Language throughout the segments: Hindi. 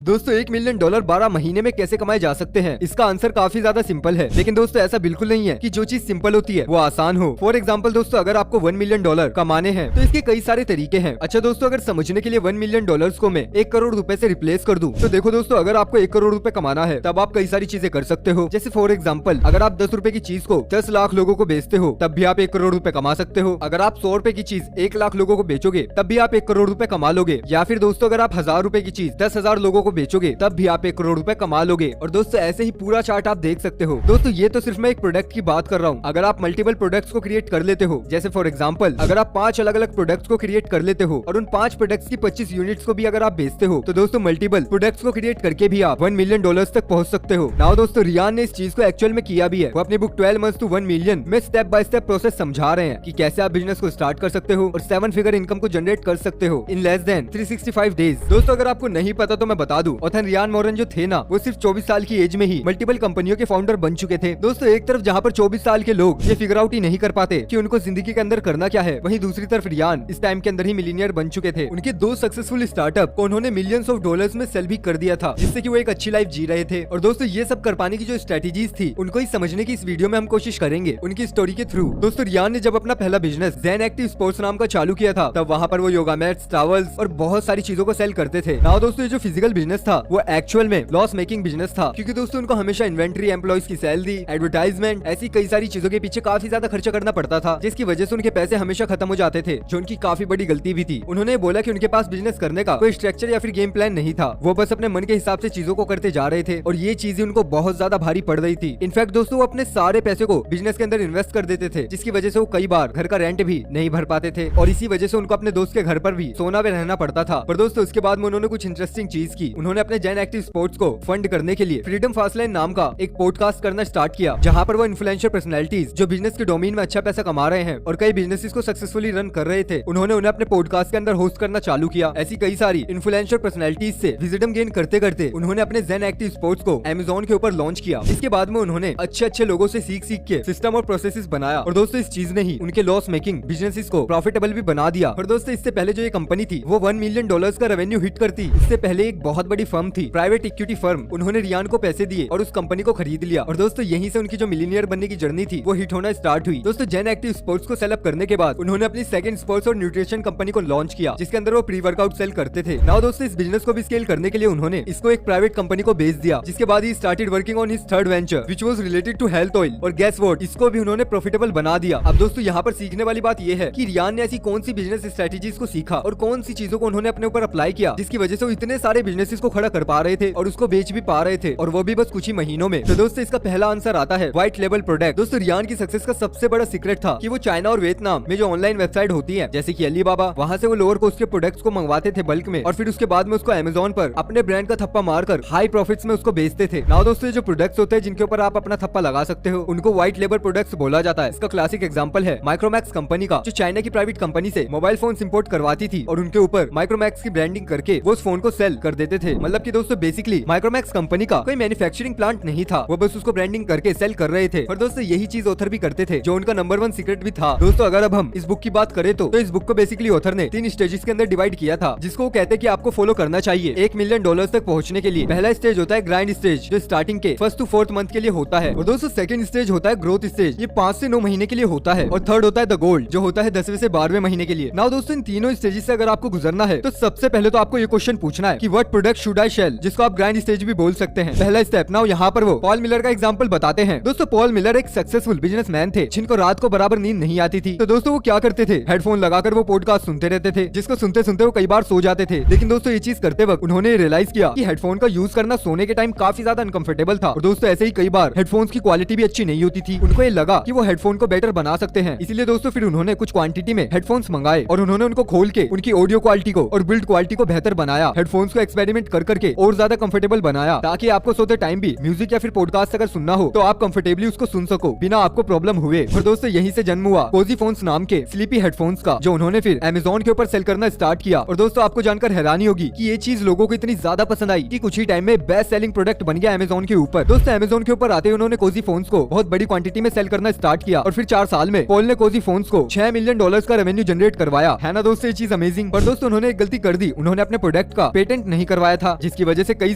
दोस्तों 1 मिलियन डॉलर 12 महीने में कैसे कमाए जा सकते हैं? इसका आंसर काफी ज्यादा सिंपल है, लेकिन दोस्तों ऐसा बिल्कुल नहीं है कि जो चीज सिंपल होती है वो आसान हो। फॉर एग्जाम्पल दोस्तों, अगर आपको 1 मिलियन डॉलर कमाने हैं तो इसके कई सारे तरीके हैं। अच्छा दोस्तों, अगर समझने के लिए 1 मिलियन डॉलर्स को मैं 1 करोड़ रुपए से रिप्लेस कर दूं, तो देखो दोस्तों, अगर आपको 1 करोड़ रुपए कमाना है तब आप कई सारी चीजें कर सकते हो। जैसे फॉर एग्जाम्पल, अगर आप 10 रुपए की चीज को 10 लाख लोगों को बेचते हो तब भी आप 1 करोड़ रुपए कमा सकते हो। अगर आप 100 रुपए की चीज 1 लाख लोगों को बेचोगे तब भी आप 1 करोड़ रुपए कमा लोगे। या फिर दोस्तों, अगर आप 1000 रुपए की चीज 10,000 लोगों को बेचोगे तब भी आप 1 करोड़ रुपए कमा लोगे। और दोस्तों ऐसे ही पूरा चार्ट आप देख सकते हो। दोस्तों ये तो सिर्फ मैं एक प्रोडक्ट की बात कर रहा हूँ। अगर आप मल्टीपल प्रोडक्ट्स को क्रिएट कर लेते हो, जैसे फॉर एग्जांपल अगर आप 5 अलग अलग प्रोडक्ट्स को क्रिएट कर लेते हो और उन 5 प्रोडक्ट्स की 25 यूनिट्स को भी अगर आप बेचते हो, तो दोस्तों मल्टीपल प्रोडक्ट्स को क्रिएट करके भी आप 1 मिलियन डॉलर्स तक पहुंच सकते हो। नाउ दोस्तों, रियान ने इस चीज को एक्चुअल में किया भी है। वो अपनी बुक 12 मंथ्स टू 1 मिलियन में स्टेप बाय स्टेप प्रोसेस समझा रहे हैं कि कैसे आप बिजनेस को स्टार्ट कर सकते हो और 7 फिगर इनकम को जनरेट कर सकते हो इन लेस देन 365 डेज। दोस्तों अगर आपको नहीं पता तो मैं बता दूं, ऑथर रियान मोरेन जो थे ना, वो सिर्फ 24 साल की एज में ही मल्टीपल कंपनियों के फाउंडर बन चुके थे। दोस्तों एक तरफ जहाँ पर 24 साल के लोग ये फिगर आउट ही नहीं कर पाते कि उनको जिंदगी के अंदर करना क्या है, वहीं दूसरी तरफ रियान इस टाइम के अंदर ही मिलीनियर बन चुके थे। उनके 2 सक्सेसफुल स्टार्टअप को उन्होंने मिलियंस ऑफ डॉलर्स में सेल भी कर दिया था, जिससे कि वो एक अच्छी लाइफ जी रहे थे। और दोस्तों ये सब कर पाने की जो स्ट्रेटेजीज थी, उनको ही समझने की इस वीडियो में हम कोशिश करेंगे उनकी स्टोरी के थ्रू। दोस्तों रियान ने जब अपना पहला बिजनेस ज़ेन एक्टिव स्पोर्ट्स नाम का चालू किया था, तब वहाँ पर वो योगा मैट्स, टॉवल्स और बहुत सारी चीजों को सेल करते थे। नाउ दोस्तों ये जो फिजिकल बिजनेस था वो एक्चुअल में लॉस मेकिंग बिजनेस था, क्योंकि दोस्तों उनको हमेशा इन्वेंट्री, एम्प्लॉइज की सैलरी, एडवर्टाइजमेंट, ऐसी कई सारी चीजों के पीछे काफी ज्यादा खर्चा करना पड़ता था, जिसकी वजह से उनके पैसे हमेशा खत्म हो जाते थे, जो उनकी काफी बड़ी गलती भी थी। उन्होंने बोला कि उनके पास बिजनेस करने का कोई स्ट्रक्चर या फिर गेम प्लान नहीं था, वो बस अपने मन के हिसाब से चीजों को करते जा रहे थे और ये चीजें उनको बहुत ज्यादा भारी पड़ रही थी। इनफैक्ट दोस्तों वो अपने सारे पैसे को बिजनेस के अंदर इन्वेस्ट कर देते थे, जिसकी वजह से वो कई बार घर का रेंट भी नहीं भर पाते थे और इसी वजह से उनको अपने दोस्त के घर पर भी सोना में रहना पड़ता था। पर दोस्तों उसके बाद में उन्होंने कुछ इंटरेस्टिंग चीज की। उन्होंने अपने ज़ेन एक्टिव स्पोर्ट्स को फंड करने के लिए फ्रीडम फास्टलाइन नाम का एक पॉडकास्ट करना स्टार्ट किया, जहां पर वो इन्फ्लुएंशियल पर्सनैलिटीज जो बिजनेस के डोमेन में अच्छा पैसा कमा रहे हैं और कई बिजनेसेस को सक्सेसफुली रन कर रहे थे, उन्होंने उन्हें अपने पॉडकास्ट के अंदर होस्ट करना चालू किया। ऐसी कई सारी इन्फ्लुएंशियल पर्सनैलिटीज से विजिडम गेन करते करते उन्होंने अपने ज़ेन एक्टिव स्पोर्ट्स को अमेज़न के ऊपर लॉन्च किया। इसके बाद में उन्होंने अच्छे लोगों से सीख के सिस्टम और प्रोसेसेस बनाया और दोस्तों इस चीज ने ही उनके लॉस मेकिंग बिजनेसेस को प्रॉफिटेबल भी बना दिया। और दोस्तों इससे पहले जो ये कंपनी थी वो 1 मिलियन डॉलर्स का रेवेन्यू हिट करती, इससे पहले एक बहुत बड़ी फर्म थी, प्राइवेट इक्विटी फर्म। उन्होंने रियान को पैसे दिए और उस कंपनी को खरीद लिया और दोस्तों यहीं से उनकी जो मिलीनियर बनने की जर्नी थी वो हिट होना स्टार्ट हुई। दोस्तों ज़ेन एक्टिव स्पोर्ट्स को सेल अप करने के बाद उन्होंने अपनी सेकंड स्पोर्ट्स और न्यूट्रिशन कंपनी को लॉन्च किया, जिसके अंदर वो प्री वर्कआउट सेल करते थे। नाउ दोस्तों इस बिजनेस को भी स्केल करने के लिए उन्होंने इसको एक प्राइवेट कंपनी को बेच दिया, जिसके बाद ही started working on his third venture which was related to health oil. और गेस व्हाट, इसको भी उन्होंने प्रॉफिटेबल बना दिया। अब दोस्तों यहाँ पर सीखने वाली बात ये है कि रियान ने ऐसी कौन सी बिजनेस स्ट्रेटेजीज को सीखा और कौन सी चीजों को उन्होंने अपने ऊपर अप्लाई किया, जिसकी वजह से वो इतने सारे बिजनेसेस को खड़ा कर पा रहे थे और उसको बेच भी पा रहे थे, और वो भी बस कुछ ही महीनों में। तो दोस्तों इसका पहला आंसर आता है व्हाइट लेबल प्रोडक्ट। दोस्तों रियान की सक्सेस का सबसे बड़ा सीक्रेट था कि वो चाइना और वियतनाम में जो ऑनलाइन वेबसाइट होती है, जैसे कि अलीबाबा, वहाँ से वो लोअर कॉस्ट के प्रोडक्ट्स को मंगवाते थे बल्क में और फिर उसके बाद में उसको अमेज़न पर अपने ब्रांड का थप्पा मारकर हाई प्रॉफिट्स में उसको बेचते थे। नाउ दोस्तों ये जो प्रोडक्ट्स होते हैं जिनके ऊपर आप अपना थप्पा लगा सकते हो, उनको व्हाइट लेबल प्रोडक्ट्स बोला जाता है। इसका क्लासिक एग्जांपल है माइक्रोमैक्स कंपनी का, जो चाइना की प्राइवेट कंपनी से मोबाइल फोन इंपोर्ट करवाती थी और उनके ऊपर माइक्रोमैक्स की ब्रांडिंग करके वो उस फोन को सेल कर देते थे। मतलब कि दोस्तों बेसिकली माइक्रोमैक्स कंपनी का कोई मैन्युफैक्चरिंग प्लांट नहीं था, वो बस उसको ब्रांडिंग करके सेल कर रहे थे। और दोस्तों यही चीज ऑथर भी करते थे, जो उनका नंबर 1 सीक्रेट भी था। दोस्तों अगर अब हम इस बुक की बात करें तो इस बुक को बेसिकली ऑथर ने 3 स्टेजेस के अंदर डिवाइड किया था, जिसको वो कहते हैं कि आपको फॉलो करना चाहिए 1 मिलियन डॉलर्स तक पहुंचने के लिए। पहला स्टेज होता है ग्राइंड स्टेज, जो स्टार्टिंग के 1st to 4th मंथ के लिए होता है। और दोस्तों सेकंड स्टेज होता है ग्रोथ स्टेज, ये 5 से 9 महीने के लिए होता है। और थर्ड होता है द गोल्ड, जो होता है 10वें से 12वें महीने के लिए। नाउ दोस्तों इन तीनों स्टेजेस से अगर आपको गुजरना है तो सबसे पहले तो आपको ये क्वेश्चन पूछना है कि what product should I sell, जिसको आप ग्राइंड स्टेज भी बोल सकते हैं। पहला स्टेप। नाउ यहाँ पर वो पॉल मिलर का एग्जांपल बताते हैं। दोस्तों पॉल मिलर एक सक्सेसफुल बिजनेसमैन थे, जिनको रात को बराबर नींद नहीं आती थी। तो दोस्तों वो क्या करते थे, हेडफोन लगाकर वो पॉडकास्ट सुनते रहते थे, जिसको सुनते सुनते वो कई बार सो जाते थे। लेकिन दोस्तों ये चीज करते वक्त उन्होंने रियलाइज किया कि हेडफोन का यूज करना सोने के टाइम काफी ज्यादा अनकंफर्टेबल था। और दोस्तों ऐसे ही कई बार हेडफोन्स की क्वालिटी भी अच्छी नहीं होती थी। उनको ये लगा कि वो हेडफोन को बेटर बना सकते हैं, इसीलिए दोस्तों फिर उन्होंने कुछ क्वांटिटी में हेडफोन्स मंगाए और उन्होंने उनको खोल के उनकी ऑडियो क्वालिटी को और बिल्ड क्वालिटी को बेहतर बनाया। हेडफोन्स को एक्सपेरिमेंट कर करके और ज्यादा कंफर्टेबल बनाया, ताकि आपको सोते टाइम भी म्यूजिक या फिर पॉडकास्ट अगर सुनना हो तो आप कंफर्टेबली उसको सुन सको बिना आपको प्रॉब्लम हुए। और दोस्तों यहीं से जन्म हुआ कोजी फोन्स नाम के स्लीपी हेडफोन्स का, जो उन्होंने फिर अमेज़न के ऊपर सेल करना स्टार्ट किया। और दोस्तों आपको जानकर हैरानी होगी कि ये चीज लोगों को इतनी ज्यादा पसंद आई कि कुछ ही टाइम में बेस्ट सेलिंग प्रोडक्ट बन गया अमेज़न के ऊपर। दोस्तों अमेज़न के ऊपर आते ही उन्होंने कोजी फोन्स को बहुत बड़ी क्वांटिटी में सेल करना स्टार्ट किया और फिर 4 साल में पॉल ने कोजी फोन्स को 6 मिलियन डॉलर्स का रेवेन्यू जनरेट करवाया। है ना दोस्तों ये चीज अमेजिंग। पर दोस्तों उन्होंने एक गलती कर दी, उन्होंने अपने प्रोडक्ट का पेटेंट नहीं करवाया था, जिसकी वजह से कई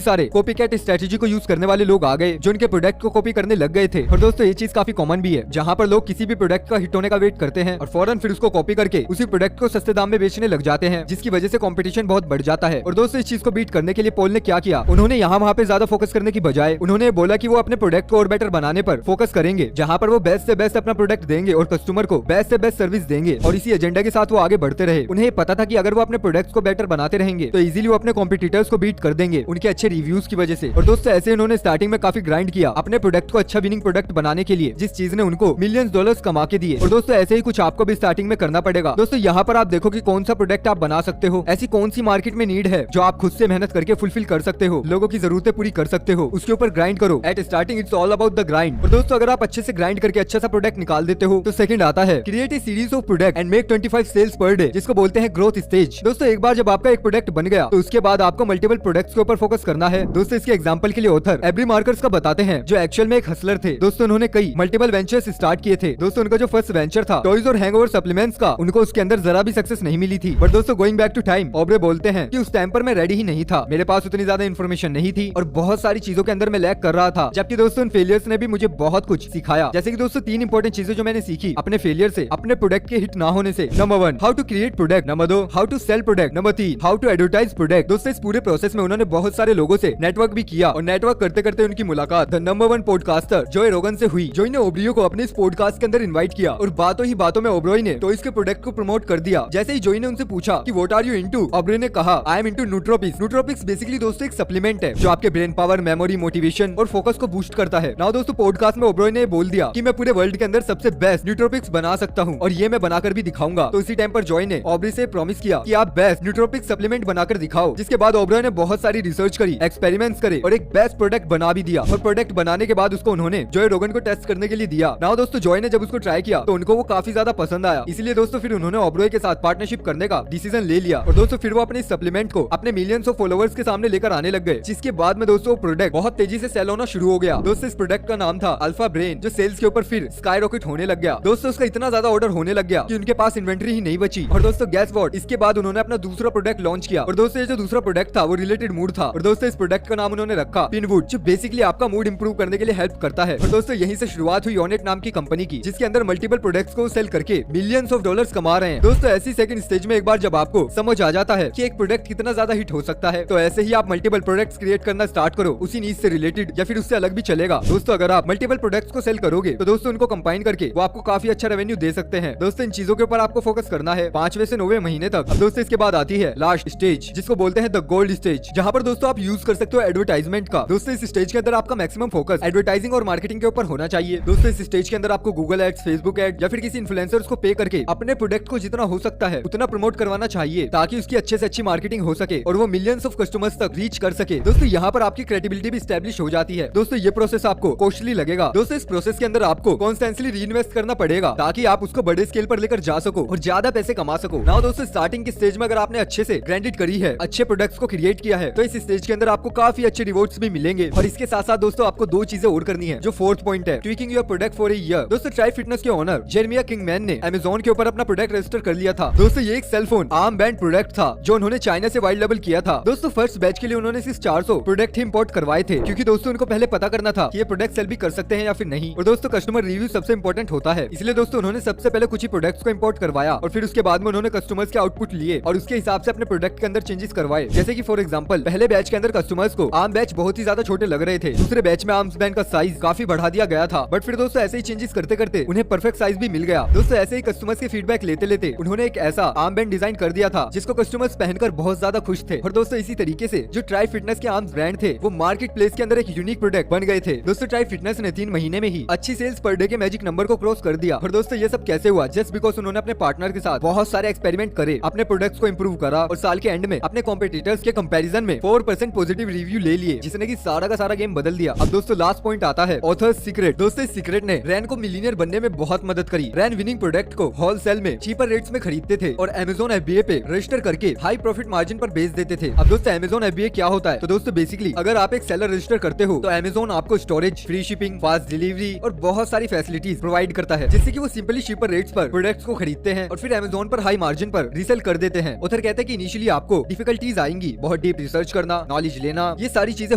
सारे कॉपी कैट स्ट्रेटेजी को यूज करने वाले लोग आ गए जो उनके प्रोडक्ट को कॉपी करने लग गए थे। और दोस्तों ये चीज काफी कॉमन भी है, जहाँ पर लोग किसी भी प्रोडक्ट का हिट होने का वेट करते हैं और फौरन फिर उसको कॉपी करके उसी प्रोडक्ट को सस्ते दाम में बेचने लग जाते हैं, जिसकी वजह से कंपटीशन बहुत बढ़ जाता है। और दोस्तों इस चीज को बीट करने के लिए पॉल ने क्या किया, उन्होंने यहाँ वहाँ पे ज्यादा फोकस करने की बजाय उन्होंने बोला कि वो अपने प्रोडक्ट को और बेटर बनाने पर फोकस करेंगे, जहाँ पर वो बेस्ट से बेस्ट अपना प्रोडक्ट देंगे और कस्टमर को बेस्ट से बेस्ट सर्विस देंगे। और इसी एजेंडा के साथ वो आगे बढ़ते रहे। उन्हें पता था कि अगर वो अपने प्रोडक्ट्स को बेटर बनाते रहेंगे तो इजीली वो अपने कॉम्पिटिटर्स को बीट कर देंगे उनके अच्छे रिव्यूज की वजह से। और दोस्तों ऐसे उन्होंने स्टार्टिंग में काफी ग्राइंड किया अपने प्रोडक्ट को अच्छा विनिंग प्रोडक्ट बनाने के लिए, जिस चीज ने उनको मिलियंस डॉलर्स कमा के दिए। और दोस्तों ऐसे ही कुछ आपको भी स्टार्टिंग में करना पड़ेगा। दोस्तों यहाँ पर आप देखो कि कौन सा प्रोडक्ट आप बना सकते हो, ऐसी कौन सी मार्केट में नीड है जो आप खुद से मेहनत करके फुलफिल कर सकते हो, लोगों की जरूरतें पूरी कर सकते हो, उसके ऊपर ग्राइंड करो। At starting it's all about the grind. और दोस्तों अगर आप अच्छे से ग्राइंड करके अच्छा सा प्रोडक्ट निकाल देते हो तो सेकंड आता है create a series of product and make 25 sales per day, जिसको बोलते हैं ग्रोथ स्टेज। दोस्तों एक बार जब आपका एक प्रोडक्ट बन गया तो उसके बाद आपको मल्टीपल प्रोडक्ट्स के ऊपर फोकस करना है। दोस्तों इसके एग्जांपल के लिए ऑथर एब्री मार्कर्स का बताते हैं, जो एक्चुअल में एक हसलर थे। दोस्तों उन्होंने कई मल्टीपल वेंचर्स स्टार्ट किए थे। दोस्तों उनका जो फर्स्ट वेंचर था टॉयज और हैंगओवर सप्लीमेंट्स का, उनको उसके अंदर जरा भी सक्सेस नहीं मिली थी। बट दोस्तों going back to time, Aubrey बोलते हैं कि उस टाइम पर मैं रेडी ही नहीं था, मेरे पास उतनी ज्यादा इन्फॉर्मेशन नहीं थी और बहुत सारी चीजों के अंदर मैं लैग कर रहा था। जबकि दोस्तों उन फेलियर्स ने भी मुझे बहुत कुछ सिखाया। जैसे कि दोस्तों 3 इंपॉर्टेंट चीजें जो मैंने सीखी अपने फेलियर से, अपने प्रोडक्ट के हिट ना होने से। Number 1 how to create product, number 2 how to sell product, number 3 how to advertise product. दोस्तों इस पूरे प्रोसेस में उन्होंने बहुत सारे लोगों से नेटवर्क भी किया और नेटवर्क करते करते उनकी मुलाकात द नंबर 1 पॉडकास्टर जोए रोगन से हुई। जोए ने ओब्रियो को अपने इस पॉडकास्ट के अंदर इनवाइट किया और बातों ही बातों में ओब्रोई ने टॉयज के प्रोडक्ट को प्रमोट कर दिया। जैसे ही जोए ने उनसे पूछा कि व्हाट आर यू इनटू, ओब्रोई ने कहा I am into nootropics. Nootropics basically दोस्तों एक सप्लीमेंट है जो आपके ब्रेन पावर, मेमोरी, मोटिवेशन और फोकस को बूस्ट करता है। नाउ दोस्तों पॉडकास्ट में ओब्रोई ने बोल दिया कि मैं पूरे वर्ल्ड के अंदर सबसे बेस्ट न्यूट्रोपिक्स बना सकता हूँ और ये मैं बनाकर भी दिखाऊंगा। तो इसी टाइम पर जोए ने ओब्रोई से प्रॉमिस किया कि आप बेस्ट न्यूट्रोपिक्स सप्लीमेंट बनाकर दिखाओ। जिसके बाद ओब्रोई ने बहुत सारी रिसर्च करी, एक्सपेरिमेंट्स करे और एक बेस्ट प्रोडक्ट बना भी दिया। और प्रोडक्ट बनाने के बाद उसको उन्होंने जोए रोगन को टेस्ट करने के लिए दिया। नाउ दोस्तों जोए ने जब उसको ट्राई किया तो उनको वो काफी ज्यादा पसंद आया। इसलिए दोस्तों फिर उन्होंने ओब्रोई के साथ पार्टनरशिप करने का डिसीजन ले लिया। और दोस्तों फिर वो अपने सप्लीमेंट को अपने मिलियंस ऑफ फॉलोअर्स के सामने लेकर आने लग गए, जिसके बाद में दोस्तों प्रोडक्ट बहुत तेजी से सेल होना शुरू हो गया। दोस्तों इस प्रोडक्ट का नाम था अल्फा ब्रेन, जो सेल्स के ऊपर फिर स्काई रॉकेट होने लग गया। दोस्तों उसका इतना ज्यादा ऑर्डर होने लग गया कि उनके पास इन्वेंटरी ही नहीं बची। और दोस्तों गैस व्हाट, इसके बाद उन्होंने अपना दूसरा प्रोडक्ट लॉन्च किया। और दोस्तों ये जो दूसरा प्रोडक्ट था वो रिलेटेड मूड था। और दोस्तों इस प्रोडक्ट का नाम उन्होंने रखा पिनवुड, जो बेसिकली आपका मूड इंप्रूव करने के लिए हेल्प करता है। और दोस्तों यहीं से शुरुआत हुई ऑनेट नाम की कंपनी की, जिसके अंदर मल्टीपल प्रोडक्ट्स को सेल करके मिलियंस ऑफ डॉलर्स कमा रहे हैं। दोस्तों ऐसी सेकंड स्टेज में एक बार जब आपको समझ आ जाता है कि एक प्रोडक्ट कितना ज्यादा हिट हो सकता है, तो ऐसे ही आप मल्टीपल प्रोडक्ट्स क्रिएट करना स्टार्ट करो, उसी नीड से रिलेटेड या फिर उससे अलग भी चलेगा। दोस्तों अगर आप मल्टीपल प्रोडक्ट्स को सेल करोगे तो दोस्तों उनको कंबाइन करके वो आपको काफी अच्छा रेवेन्यू दे सकते हैं। दोस्तों इन चीजों के ऊपर आपको फोकस करना है 5वें से 9वें महीने तक। अब दोस्तों इसके बाद आती है लास्ट स्टेज, जिसको बोलते हैं द गोल्ड स्टेज, जहाँ पर दोस्तों आप यूज कर सकते हो एडवर्टाइजमेंट का। दोस्तों इस स्टेज के अंदर आपका मैक्सिमम फोकस एडवर्टाइजिंग और मार्केटिंग के ऊपर होना चाहिए। दोस्तों इस स्टेज के अंदर आपको गूगल एड्स, फेसबुक एड या फिर किसी इन्फ्लुएंसर्स को पे करके अपने प्रोडक्ट को जितना हो सकता है उतना प्रमोट करवाना चाहिए, ताकि उसकी अच्छे से अच्छी मार्केटिंग हो सके और वो मिलियंस ऑफ कस्टमर्स तक रीच कर सके। दोस्तों यहाँ पर आपकी क्रेडिबिलिटी भी स्टैब्लिश हो जाती है। दोस्तों ये प्रोसेस आपको कॉस्टली लगेगा। दोस्तों इस प्रोसेस के अंदर आपको कॉन्स्टेंटली रीइन्वेस्ट करना पड़ेगा, ताकि आप उसको बड़े स्केल पर लेकर जा सको और ज्यादा पैसे कमा सको। नाउ दोस्तों स्टार्टिंग की स्टेज में अगर आपने अच्छे से ग्राइंडेड करी है, अच्छे प्रोडक्ट्स को क्रिएट किया है, तो इस स्टेज के अंदर आपको काफी अच्छे रिवॉर्ड्स भी मिलेंगे। और इसके साथ साथ दोस्तों आपको 2 चीजें और करनी है, जो 4th पॉइंट है, tweaking your product for a year. दोस्तों ट्राई फिटनेस के ओनर जेरेमिया किंगमैन ने अमेज़न के ऊपर अपना प्रोडक्ट रजिस्टर कर लिया था। दोस्तों ये एक cell phone arm band product था जो उन्होंने चाइना से वाइल्ड लेवल किया था। दोस्तों फर्स्ट बैच के लिए उन्होंने सिर्फ 400 प्रोडक्ट ही इंपोर्ट करवाए थे, क्योंकि दोस्तों उनको पहले पता करना था कि ये प्रोडक्ट सेल भी कर सकते हैं या फिर नहीं। और दोस्तों कस्टमर रिव्यू सबसे इंपॉर्टेंट होता है, इसलिए दोस्तों उन्होंने सबसे पहले कुछ ही प्रोडक्ट्स को इंपोर्ट करवाया और फिर उसके बाद में उन्होंने कस्टमर्स के आउटपुट लिए और उसके हिसाब से अपने प्रोडक्ट के अंदर चेंजेस करवाए। जैसे कि फॉर एग्जांपल पहले बैच के अंदर कस्टमर्स को आर्म बैच बहुत ही ज्यादा छोटे लग रहे थे, दूसरे बैच में आर्म्स बैंड का साइज काफी बढ़ा दिया गया था। बट फिर दोस्तों ऐसे ही चेंजेस करते करते उन्हें परफेक्ट साइज भी मिल गया। दोस्तों ऐसे ही कस्टमर्स के फीडबैक लेते लेते उन्होंने एक ऐसा आर्म बैंड डिजाइन कर दिया था जिसको कस्टमर्स पहनकर बहुत ज्यादा खुश थे। और दोस्तों इसी तरीके से जो ट्राई फिटनेस के आर्म्स ब्रांड थे वो मार्केट प्लेस के अंदर एक यूनिक प्रोडक्ट बन गए थे। दोस्तों ट्राई फिटनेस ने 3 महीने में ही अच्छी सेल्स पर डे के मैजिक नंबर को क्रॉस कर दिया। और दोस्तों ये सब कैसे हुआ? जस्ट बिकॉज उन्होंने अपने पार्टनर के साथ बहुत सारे एक्सपेरिमेंट करे, अपने प्रोडक्ट्स को इंप्रूव करा और साल के एंड में अपने कॉम्पिटिटर्स के कंपैरिजन में 4% पॉजिटिव रिव्यू ले लिए, जिसने की सारा का सारा गेम बदल दिया। अब दोस्तों लास्ट पॉइंट आता है ऑथर्स सीक्रेट। दोस्तों इस सीक्रेट ने रैन को मिलियनियर बनने में बहुत मदद करी। रैन विनिंग प्रोडक्ट को होलसेल में चीपर रेट्स में खरीदते थे और अमेज़न FBA पे रजिस्टर करके हाई प्रॉफिट मार्जिन पर बेच देते थे। अब दोस्तों अमेज़न FBA क्या होता है? तो दोस्तों बेसिकली अगर आप एक सेलर रजिस्टर करते हो तो अमेज़न आपको storage, free shipping, fast delivery और बहुत सारी फैसिलिटीज प्रोवाइड करता है, जिससे कि वो सिंपली चीपर रेट्स पर प्रोडक्ट्स को खरीदते हैं और फिर अमेज़न पर हाई मार्जिन पर रीसेल कर देते हैं। ऑथर कहते हैं कि इनिशियली आपको डिफिकल्टीज आएंगी, बहुत डीप रिसर्च करना, नॉलेज लेना, ये सारी चीजें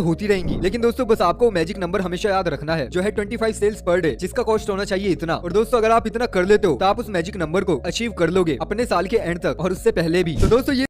होती रहेंगी। लेकिन दोस्तों बस आपको मैजिक नंबर हमेशा याद रखना है, जो है 25 सेल्स पर डे, जिसका कॉस्ट होना चाहिए इतना। और दोस्तों अगर आप इतना कर लेते हो तो आप उस मैजिक नंबर को अचीव कर लोगे अपने साल के एंड तक और उससे पहले भी। तो दोस्तों ये